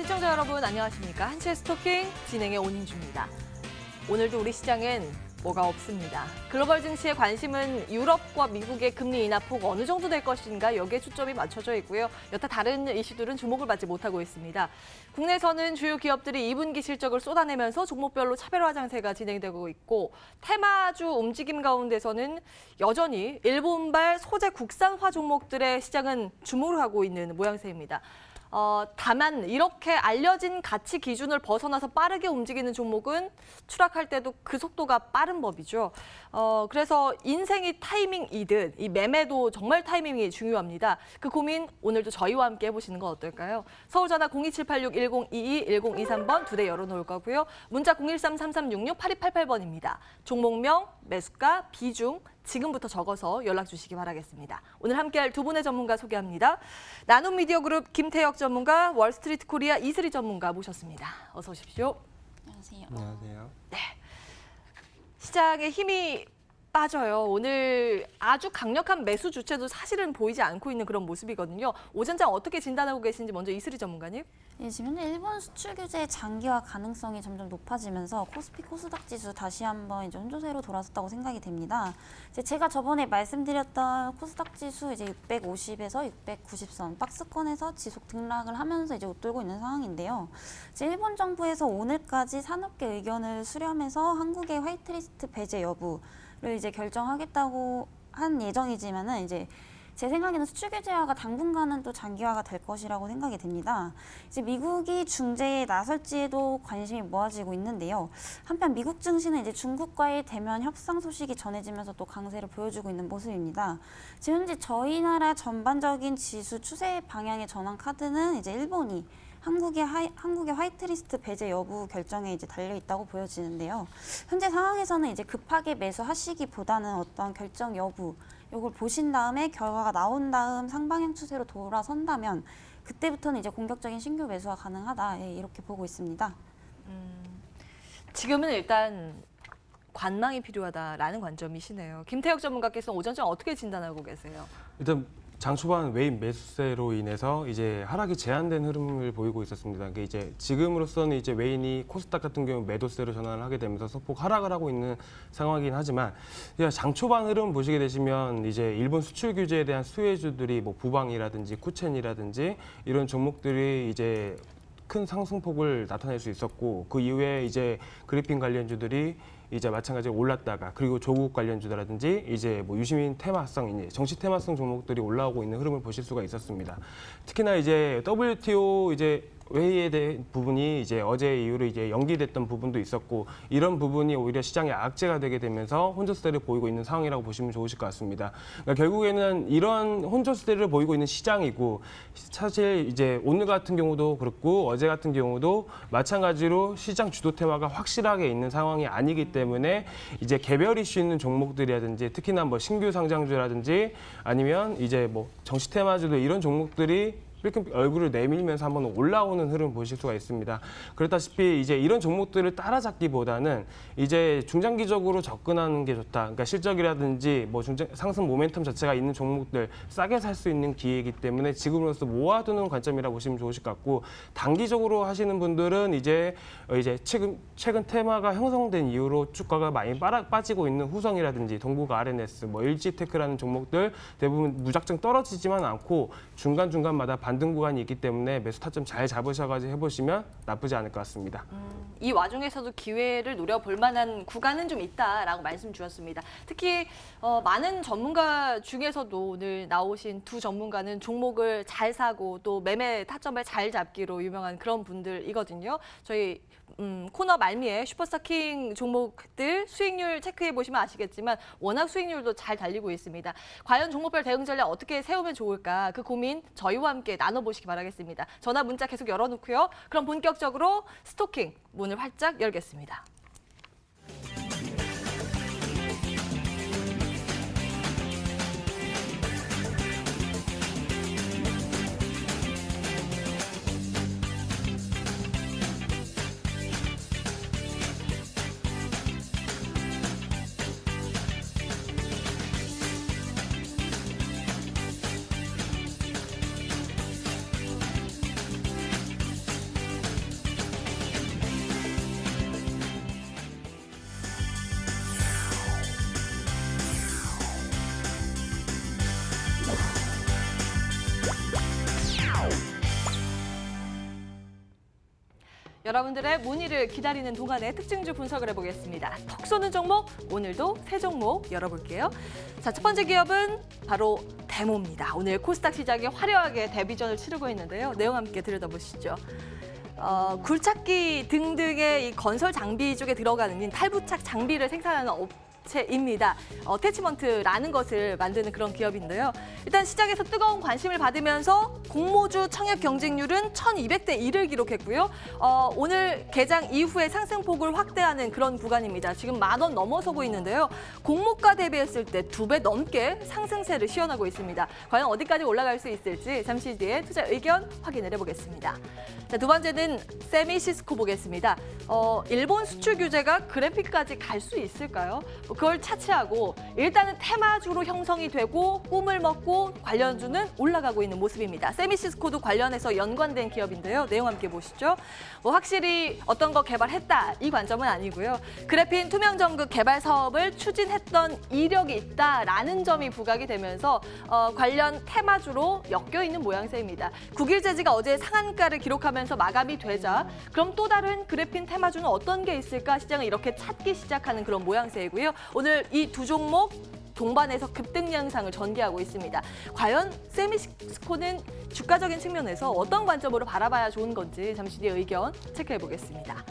시청자 여러분 안녕하십니까. 한치의 스토킹 진행의 온인주입니다. 오늘도 우리 시장엔 뭐가 없습니다. 글로벌 증시의 관심은 유럽과 미국의 금리 인하폭 어느 정도 될 것인가 여기에 초점이 맞춰져 있고요. 여타 다른 이슈들은 주목을 받지 못하고 있습니다. 국내에서는 주요 기업들이 2분기 실적을 쏟아내면서 종목별로 차별화 장세가 진행되고 있고 테마주 움직임 가운데서는 여전히 일본발 소재 국산화 종목들의 시장은 주목을 하고 있는 모양새입니다. 다만 이렇게 알려진 가치 기준을 벗어나서 빠르게 움직이는 종목은 추락할 때도 그 속도가 빠른 법이죠. 그래서 인생이 타이밍이듯 이 매매도 정말 타이밍이 중요합니다. 그 고민 오늘도 저희와 함께 해보시는 건 어떨까요? 서울전화 02786-1022, 1023번 두 대 열어놓을 거고요. 문자 013-3366-8288번입니다. 종목명, 매수가, 비중, 지금부터 적어서 연락 주시기 바라겠습니다. 오늘 함께할 두 분의 전문가 소개합니다. 나눔미디어그룹 김태혁 전문가, 월스트리트 코리아 이슬이 전문가 모셨습니다. 어서 오십시오. 안녕하세요. 안녕하세요. 네, 시장에 힘이 빠져요. 오늘 아주 강력한 매수 주체도 사실은 보이지 않고 있는 그런 모습이거든요. 오전장 어떻게 진단하고 계신지 먼저 이슬이 전문가님. 예, 지금 현재 일본 수출 규제의 장기화 가능성이 점점 높아지면서 코스피 코스닥 지수 다시 한번 이제 혼조세로 돌아섰다고 생각이 됩니다. 이제 제가 저번에 말씀드렸던 코스닥 지수 이제 650에서 690선 박스권에서 지속 등락을 하면서 이제 웃돌고 있는 상황인데요. 이제 일본 정부에서 오늘까지 산업계 의견을 수렴해서 한국의 화이트리스트 배제 여부를 이제 결정하겠다고 한 예정이지만은 이제 제 생각에는 수출 규제화가 당분간은 또 장기화가 될 것이라고 생각이 됩니다. 이제 미국이 중재에 나설지에도 관심이 모아지고 있는데요. 한편 미국 증시는 이제 중국과의 대면 협상 소식이 전해지면서 또 강세를 보여주고 있는 모습입니다. 지금 현재 저희 나라 전반적인 지수 추세 방향의 전환 카드는 이제 일본이 한국의 화이트리스트 배제 여부 결정에 이제 달려 있다고 보여지는데요. 현재 상황에서는 이제 급하게 매수하시기보다는 어떤 결정 여부 이걸 보신 다음에 결과가 나온 다음 상방향 추세로 돌아선다면 그때부터는 이제 공격적인 신규 매수가 가능하다. 예, 이렇게 보고 있습니다. 지금은 일단 관망이 필요하다라는 관점이시네요. 김태혁 전문가께서는 오전장 어떻게 진단하고 계세요? 일단 장 초반 외인 매수세로 인해서 이제 하락이 제한된 흐름을 보이고 있었습니다. 그러니까 이제 지금으로서는 이제 외인이 코스닥 같은 경우 매도세로 전환을 하게 되면서 소폭 하락을 하고 있는 상황이긴 하지만 장 초반 흐름 보시게 되시면 이제 일본 수출 규제에 대한 수혜주들이 뭐 부방이라든지 쿠첸이라든지 이런 종목들이 이제 큰 상승폭을 나타낼 수 있었고 그 이후에 이제 그리핀 관련주들이 이제 마찬가지로 올랐다가 그리고 조국 관련주라든지 이제 뭐 유시민 테마성, 정치 테마성 종목들이 올라오고 있는 흐름을 보실 수가 있었습니다. 특히나 이제 WTO 이제 회의에 대한 부분이 이제 어제 이후로 이제 연기됐던 부분도 있었고 이런 부분이 오히려 시장의 악재가 되게 되면서 혼조세를 보이고 있는 상황이라고 보시면 좋으실 것 같습니다. 그러니까 결국에는 이런 혼조세를 보이고 있는 시장이고 사실 이제 오늘 같은 경우도 그렇고 어제 같은 경우도 마찬가지로 시장 주도 테마가 확실하게 있는 상황이 아니기 때문에 이제 개별 이슈 있는 종목들이라든지 특히나 뭐 신규 상장주라든지 아니면 이제 뭐 정치 테마주들 이런 종목들이 이렇게 얼굴을 내밀면서 한번 올라오는 흐름 보실 수가 있습니다. 그렇다시피 이제 이런 종목들을 따라잡기보다는 이제 중장기적으로 접근하는 게 좋다. 그러니까 실적이라든지 뭐 상승 모멘텀 자체가 있는 종목들 싸게 살 수 있는 기회이기 때문에 지금으로서 모아두는 관점이라고 보시면 좋으실 것 같고 단기적으로 하시는 분들은 이제 최근 테마가 형성된 이후로 주가가 많이 빠지고 있는 후성이라든지 동부가 RNS, 뭐 LG테크라는 종목들 대부분 무작정 떨어지지만 않고 중간중간마다 반등 구간이 있기 때문에 매수 타점 잘 잡으셔가지고 해보시면 나쁘지 않을 것 같습니다. 이 와중에서도 기회를 노려볼 만한 구간은 좀 있다라고 말씀 주셨습니다. 특히 많은 전문가 중에서도 오늘 나오신 두 전문가는 종목을 잘 사고 또 매매 타점을 잘 잡기로 유명한 그런 분들이거든요. 저희 코너 말미에 슈퍼스타킹 종목들 수익률 체크해 보시면 아시겠지만 워낙 수익률도 잘 달리고 있습니다. 과연 종목별 대응 전략 어떻게 세우면 좋을까 그 고민 저희와 함께 나눠보시기 바라겠습니다. 전화 문자 계속 열어놓고요. 그럼 본격적으로 스토킹 문을 활짝 열겠습니다. 여러분들의 문의를 기다리는 동안에 특징주 분석을 해보겠습니다. 턱 쏘는 종목, 오늘도 세 종목 열어볼게요. 자, 첫 번째 기업은 바로 데모입니다. 오늘 코스닥 시장이 화려하게 데뷔전을 치르고 있는데요. 내용 함께 들여다보시죠. 굴착기 등등의 이 건설 장비 쪽에 들어가는 탈부착 장비를 생산하는 업체입니다. 어태치먼트라는 것을 만드는 그런 기업인데요. 일단 시장에서 뜨거운 관심을 받으면서 공모주 청약 경쟁률은 1200대 1을 기록했고요. 오늘 개장 이후에 상승폭을 확대하는 그런 구간입니다. 지금 10,000원 넘어서고 있는데요. 공모가 대비했을 때 2배 넘게 상승세를 시현하고 있습니다. 과연 어디까지 올라갈 수 있을지 잠시 뒤에 투자 의견 확인을 해보겠습니다. 자, 두 번째는 세미시스코 보겠습니다. 일본 수출 규제가 그래픽까지 갈 수 있을까요? 그걸 차치하고 일단은 테마주로 형성이 되고 꿈을 먹고 관련주는 올라가고 있는 모습입니다. 세미시스코도 관련해서 연관된 기업인데요. 내용 함께 보시죠. 확실히 어떤 거 개발했다 이 관점은 아니고요. 그래핀 투명 전극 개발 사업을 추진했던 이력이 있다라는 점이 부각이 되면서 관련 테마주로 엮여 있는 모양새입니다. 국일제지가 어제 상한가를 기록하면서 마감이 되자 그럼 또 다른 그래핀 테마주는 어떤 게 있을까 시장을 이렇게 찾기 시작하는 그런 모양새이고요. 오늘 이 두 종목 동반해서 급등 양상을 전개하고 있습니다. 과연 세미시스코는 주가적인 측면에서 어떤 관점으로 바라봐야 좋은 건지 잠시 뒤에 의견 체크해 보겠습니다.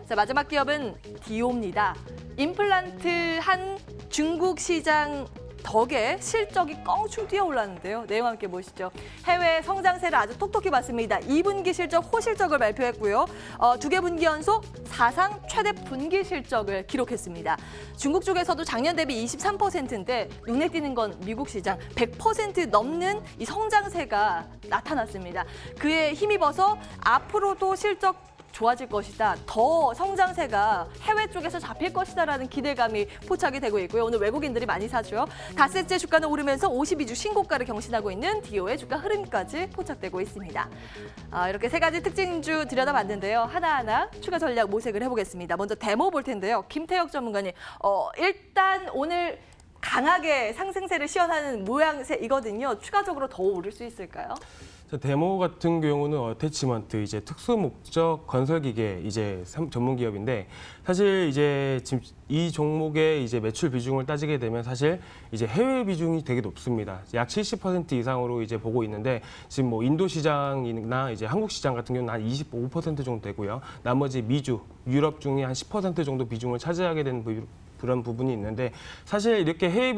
자, 마지막 기업은 디오입니다. 임플란트한 중국 시장 덕에 실적이 껑충 뛰어올랐는데요. 내용 함께 보시죠. 해외 성장세를 아주 톡톡히 봤습니다. 2분기 실적 호실적을 발표했고요. 2개 분기 연속 사상 최대 분기 실적을 기록했습니다. 중국 쪽에서도 작년 대비 23%인데 눈에 띄는 건 미국 시장 100% 넘는 이 성장세가 나타났습니다. 그에 힘입어서 앞으로도 실적 좋아질 것이다. 더 성장세가 해외 쪽에서 잡힐 것이다라는 기대감이 포착이 되고 있고요. 오늘 외국인들이 많이 사죠. 닷새째 주가는 오르면서 52주 신고가를 경신하고 있는 디오의 주가 흐름까지 포착되고 있습니다. 이렇게 세 가지 특징주 들여다봤는데요. 하나하나 추가 전략 모색을 해보겠습니다. 먼저 데모 볼 텐데요. 김태혁 전문가님, 일단 오늘 강하게 상승세를 시현하는 모양새이거든요. 추가적으로 더 오를 수 있을까요? 데모 같은 경우는 어태치먼트 이제 특수 목적 건설 기계 이제 전문 기업인데 사실 이제 지금 이 종목의 이제 매출 비중을 따지게 되면 사실 이제 해외 비중이 되게 높습니다. 약 70% 이상으로 이제 보고 있는데 지금 뭐 인도 시장이나 이제 한국 시장 같은 경우는 한 25% 정도 되고요. 나머지 미주, 유럽 중에 한 10% 정도 비중을 차지하게 되는 그런 부분이 있는데 사실 이렇게 해외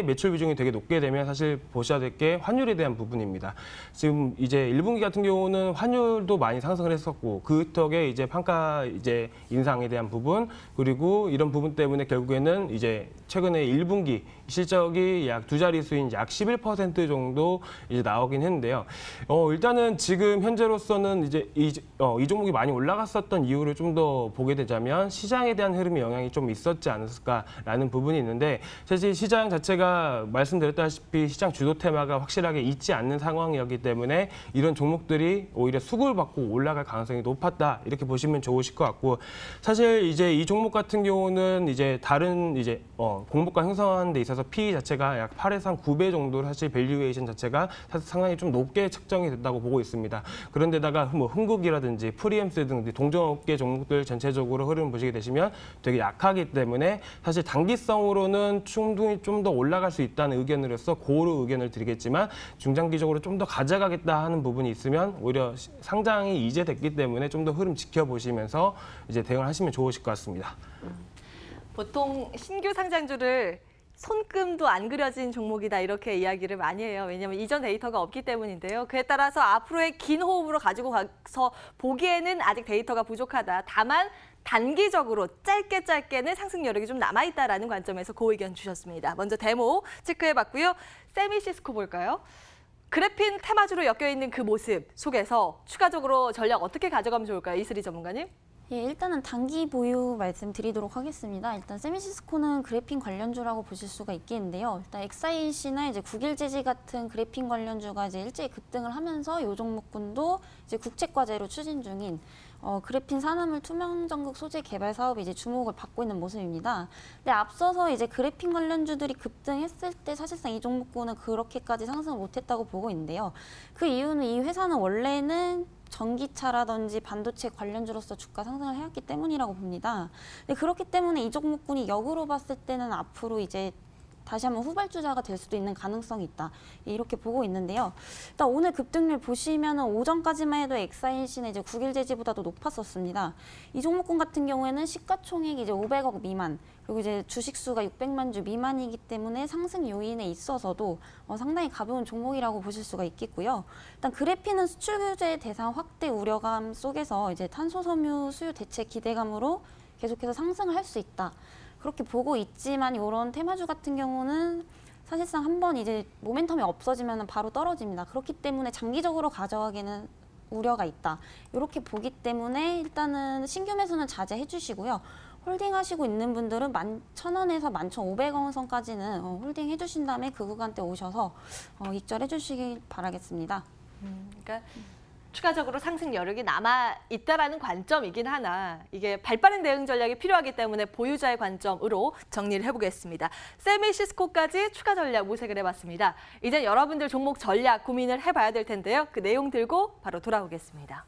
매출 비중이 되게 높게 되면 사실 보셔야 될 게 환율에 대한 부분입니다. 지금 이제 1분기 같은 경우는 환율도 많이 상승을 했었고 그 덕에 이제 판가 이제 인상에 대한 부분 그리고 이런 부분 때문에 결국에는 이제 최근에 1분기 실적이 약 두 자릿수인 약 11% 정도 이제 나오긴 했는데요. 일단은 지금 현재로서는 이제 이 종목이 많이 올라갔었던 이유를 좀 더 보게 되자면 시장에 대한 흐름의 영향이 좀 있었지 않았을까라는 부분이 있는데 사실 시장 자체가 말씀드렸다시피 시장 주도 테마가 확실하게 있지 않는 상황이었기 때문에 이런 종목들이 오히려 수급을 받고 올라갈 가능성이 높았다 이렇게 보시면 좋으실 것 같고 사실 이제 이 종목 같은 경우는 이제 다른 이제 공모가 형성하는 데 있어서 PE 자체가 약 8에서 한 9배 정도로 사실 밸류에이션 자체가 사실 상당히 좀 높게 책정이 됐다고 보고 있습니다. 그런데다가 뭐 흥국이라든지 프리엠스 등 동종업계 종목들 전체적으로 흐름 보시게 되시면 되게 약하기 때문에 사실 단기성으로는 충분히 좀 더 올라갈 수 있다는 의견으로서 고루 의견을 드리겠지만 중장기적으로 좀 더 가져가겠다 하는 부분이 있으면 오히려 상장이 이제 됐기 때문에 좀 더 흐름 지켜보시면서 이제 대응을 하시면 좋으실 것 같습니다. 보통 신규 상장주를 손금도 안 그려진 종목이다 이렇게 이야기를 많이 해요. 왜냐하면 이전 데이터가 없기 때문인데요. 그에 따라서 앞으로의 긴 호흡으로 가지고 가서 보기에는 아직 데이터가 부족하다. 다만 단기적으로 짧게는 상승 여력이 좀 남아있다라는 관점에서 그 의견 주셨습니다. 먼저 데모 체크해봤고요. 세미시스코 볼까요? 그래핀 테마주로 엮여있는 그 모습 속에서 추가적으로 전략 어떻게 가져가면 좋을까요? 이슬이 전문가님? 예, 일단은 단기 보유 말씀드리도록 하겠습니다. 일단 세미시스코는 그래핀 관련주라고 보실 수가 있겠는데요. 일단 XIC나 이제 국일제지 같은 그래핀 관련주가 이제 일제히 급등을 하면서 이 종목군도 이제 국책과제로 추진 중인 그래핀 산화물 투명 전극 소재 개발 사업이 이제 주목을 받고 있는 모습입니다. 근데 앞서서 이제 그래핀 관련주들이 급등했을 때 사실상 이 종목군은 그렇게까지 상승을 못했다고 보고 있는데요. 그 이유는 이 회사는 원래는 전기차라든지 반도체 관련주로서 주가 상승을 해왔기 때문이라고 봅니다. 네, 그렇기 때문에 이 종목군이 역으로 봤을 때는 앞으로 이제 다시 한번 후발주자가 될 수도 있는 가능성이 있다. 이렇게 보고 있는데요. 일단 오늘 급등률 보시면은 오전까지만 해도 엑사인시는 이제 9일 제지보다도 높았었습니다. 이 종목군 같은 경우에는 시가총액이 이제 500억 미만, 그리고 이제 주식수가 600만 주 미만이기 때문에 상승 요인에 있어서도 상당히 가벼운 종목이라고 보실 수가 있겠고요. 일단 그래피는 수출 규제 대상 확대 우려감 속에서 이제 탄소 섬유 수요 대책 기대감으로 계속해서 상승을 할 수 있다. 그렇게 보고 있지만 이런 테마주 같은 경우는 사실상 한번 이제 모멘텀이 없어지면 바로 떨어집니다. 그렇기 때문에 장기적으로 가져가기에는 우려가 있다. 이렇게 보기 때문에 일단은 신규 매수는 자제해 주시고요. 홀딩 하시고 있는 분들은 11,000원에서 11,500원 선까지는 홀딩 해주신 다음에 그 구간대 오셔서 익절해 주시길 바라겠습니다. 그러니까 추가적으로 상승 여력이 남아 있다라는 관점이긴 하나 이게 발빠른 대응 전략이 필요하기 때문에 보유자의 관점으로 정리를 해보겠습니다. 세미시스코까지 추가 전략 모색을 해봤습니다. 이제 여러분들 종목 전략 고민을 해봐야 될 텐데요. 그 내용 들고 바로 돌아오겠습니다.